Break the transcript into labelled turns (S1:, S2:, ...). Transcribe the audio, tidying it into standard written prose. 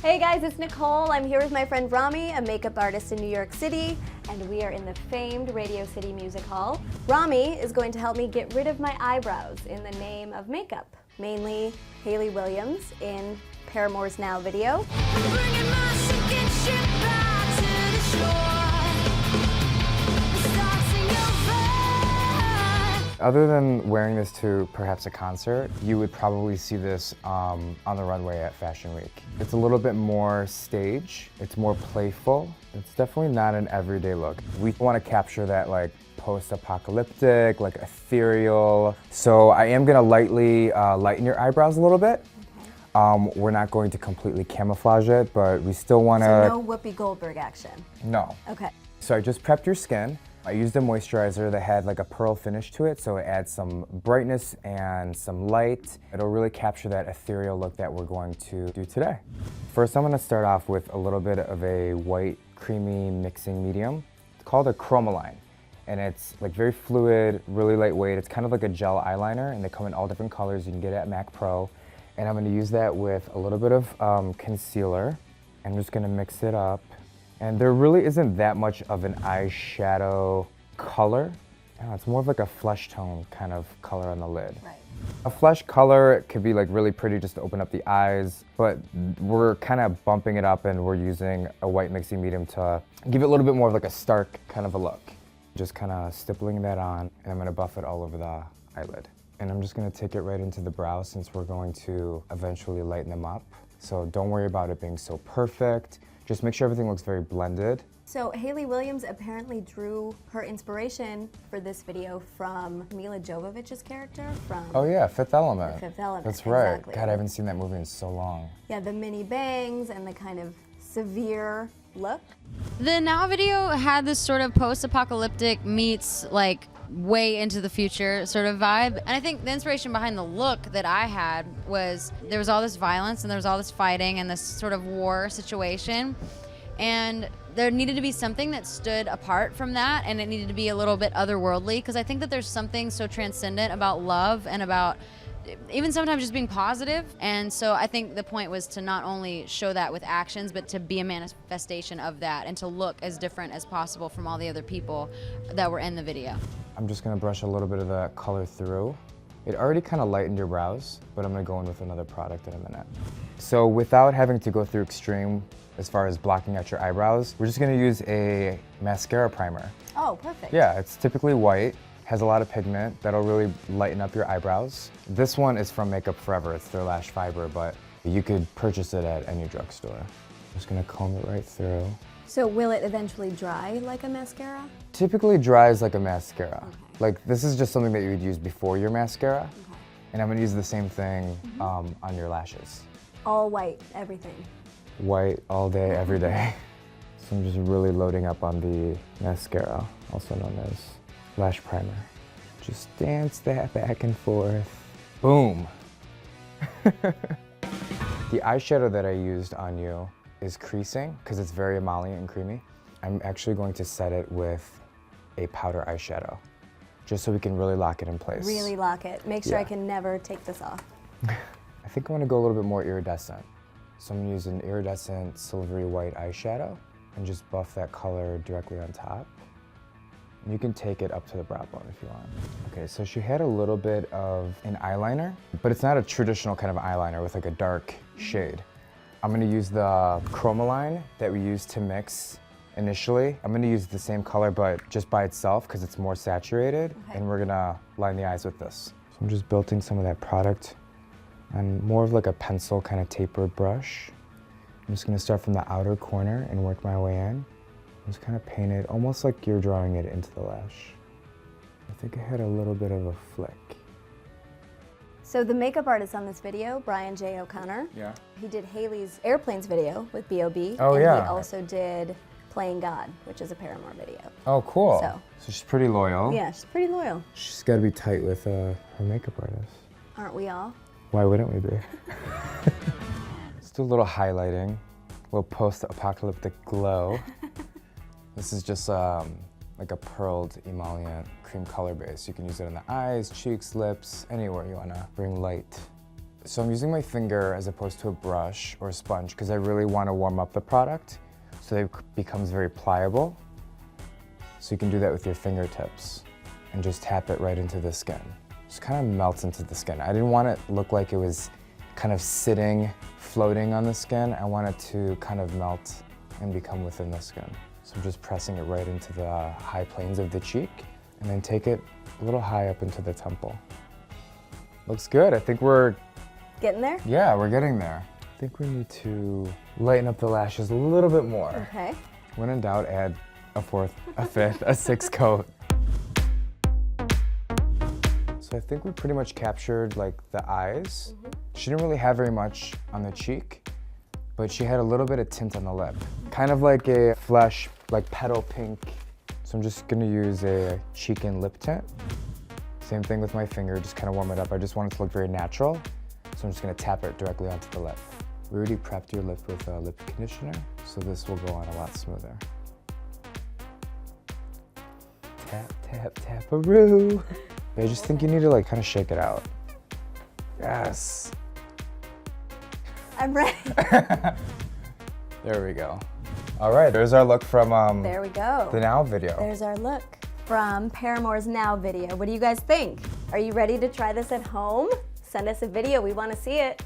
S1: Hey guys, it's Nicole. I'm here with my friend Rommy, a makeup artist in New York City, and we are in the famed Radio City Music Hall. Rommy is going to help me get rid of my eyebrows in the name of makeup, mainly Hayley Williams in Paramore's Now video.
S2: Other than wearing this to perhaps a concert, you would probably see this on the runway at Fashion Week. It's a little bit more stage, it's more playful. It's definitely not an everyday look. We want to capture that like post-apocalyptic, like ethereal. So I am gonna lightly lighten your eyebrows a little bit. We're not going to completely camouflage it, but we still want to...
S1: So no Whoopi Goldberg action?
S2: No.
S1: Okay.
S2: So I just prepped your skin. I used a moisturizer that had like a pearl finish to it, so it adds some brightness and some light. It'll really capture that ethereal look that we're going to do today. First, I'm gonna start off with a little bit of a white, creamy mixing medium. It's called a chromoline, and it's like very fluid, really lightweight. It's kind of like a gel eyeliner, and they come in all different colors. You can get it at Mac Pro. And I'm gonna use that with a little bit of concealer. I'm just gonna mix it up. And there really isn't that much of an eyeshadow color. It's more of like a flesh tone kind of color on the lid.
S1: Right.
S2: A flesh color could be like really pretty just to open up the eyes, but we're kind of bumping it up and we're using a white mixing medium to give it a little bit more of like a stark kind of a look. Just kind of stippling that on, and I'm gonna buff it all over the eyelid. And I'm just gonna take it right into the brow since we're going to eventually lighten them up. So don't worry about it being so perfect. Just make sure everything looks very blended.
S1: So Hayley Williams apparently drew her inspiration for this video from Mila Jovovich's character from...
S2: Oh yeah, Fifth Element.
S1: Fifth Element,
S2: That's right.
S1: exactly.
S2: God, I haven't seen that movie in so long.
S1: Yeah, the mini bangs and the kind of severe look.
S3: The Now video had this sort of post-apocalyptic meets like way into the future sort of vibe. And I think the inspiration behind the look that I had was there was all this violence and there was all this fighting and this sort of war situation. And there needed to be something that stood apart from that, and it needed to be a little bit otherworldly, because I think that there's something so transcendent about love and about even sometimes just being positive. And so I think the point was to not only show that with actions, but to be a manifestation of that and to look as different as possible from all the other people that were in the video.
S2: I'm just gonna brush a little bit of that color through. It already kind of lightened your brows, but I'm gonna go in with another product in a minute. So without having to go through extreme as far as blocking out your eyebrows, we're just gonna use a mascara primer.
S1: Oh, perfect.
S2: Yeah, it's typically white, has a lot of pigment that'll really lighten up your eyebrows. This one is from Makeup Forever. It's their lash fiber, but you could purchase it at any drugstore. I'm just gonna comb it right through.
S1: So will it eventually dry like a mascara?
S2: Typically dries like a mascara.
S1: Okay.
S2: Like this is just something that you would use before your mascara.
S1: Okay.
S2: And I'm gonna use the same thing on your lashes.
S1: All white, everything.
S2: White all day, every day. So I'm just really loading up on the mascara, also known as lash primer. Just dance that back and forth. Boom. The eyeshadow that I used on you is creasing because it's very emollient and creamy. I'm actually going to set it with a powder eyeshadow just so we can really lock it in place.
S1: Really lock it. Make sure I
S2: Yeah.
S1: can never take this off.
S2: I think I want to go a little bit more iridescent. So I'm going to use an iridescent silvery white eyeshadow and just buff that color directly on top. You can take it up to the brow bone if you want. Okay, so she had a little bit of an eyeliner, but it's not a traditional kind of eyeliner with like a dark shade. I'm gonna use the chromoline that we used to mix initially. I'm gonna use the same color, but just by itself because it's more saturated,
S1: Okay.
S2: and we're gonna line the eyes with this. So I'm just building some of that product on more of like a pencil kind of tapered brush. I'm just gonna start from the outer corner and work my way in. Just kind of paint it almost like you're drawing it into the lash. I think I had a little bit of a flick.
S1: So the makeup artist on this video, Brian J. O'Connor,
S2: Yeah.
S1: he did Hayley's Airplanes video with B.O.B.
S2: Oh,
S1: and
S2: yeah.
S1: he also did Playing God, which is a Paramore video.
S2: Oh, cool.
S1: So
S2: she's pretty loyal.
S1: yeah, she's pretty loyal.
S2: She's got to be tight with her makeup artist.
S1: Aren't we all?
S2: Why wouldn't we be? Let's do a little highlighting, a little post-apocalyptic glow. This is just like a pearled emollient cream color base. You can use it on the eyes, cheeks, lips, anywhere you want to bring light So I'm using my finger as opposed to a brush or a sponge because I really want to warm up the product so it becomes very pliable. So you can do that with your fingertips and just tap it right into the skin. Just kind of melts into the skin. I didn't want it to look like it was kind of sitting, floating on the skin. I want it to kind of melt and become within the skin. So I'm just pressing it right into the high planes of the cheek and then take it a little high up into the temple. Looks good. I think we're
S1: Getting there?
S2: Yeah, we're getting there. I think we need to lighten up the lashes a little bit more.
S1: Okay.
S2: When in doubt, add a fourth, a fifth, a sixth coat. So I think we pretty much captured like the eyes. She didn't really have very much on the cheek, but she had a little bit of tint on the lip. Kind of like a flesh, like petal pink. So I'm just gonna use a cheek and lip tint. Same thing with my finger, just kind of warm it up. I just want it to look very natural. So I'm just gonna tap it directly onto the lip. We already prepped your lip with a lip conditioner, so this will go on a lot smoother. Tap, tap, tap-a-roo. I just think you need to like kind of shake it out. Yes.
S1: I'm ready.
S2: There we go. All right, there's our look from
S1: There we go.
S2: the Now video.
S1: There's our look from Paramore's Now video. What do you guys think? Are you ready to try this at home? Send us a video, we want to see it.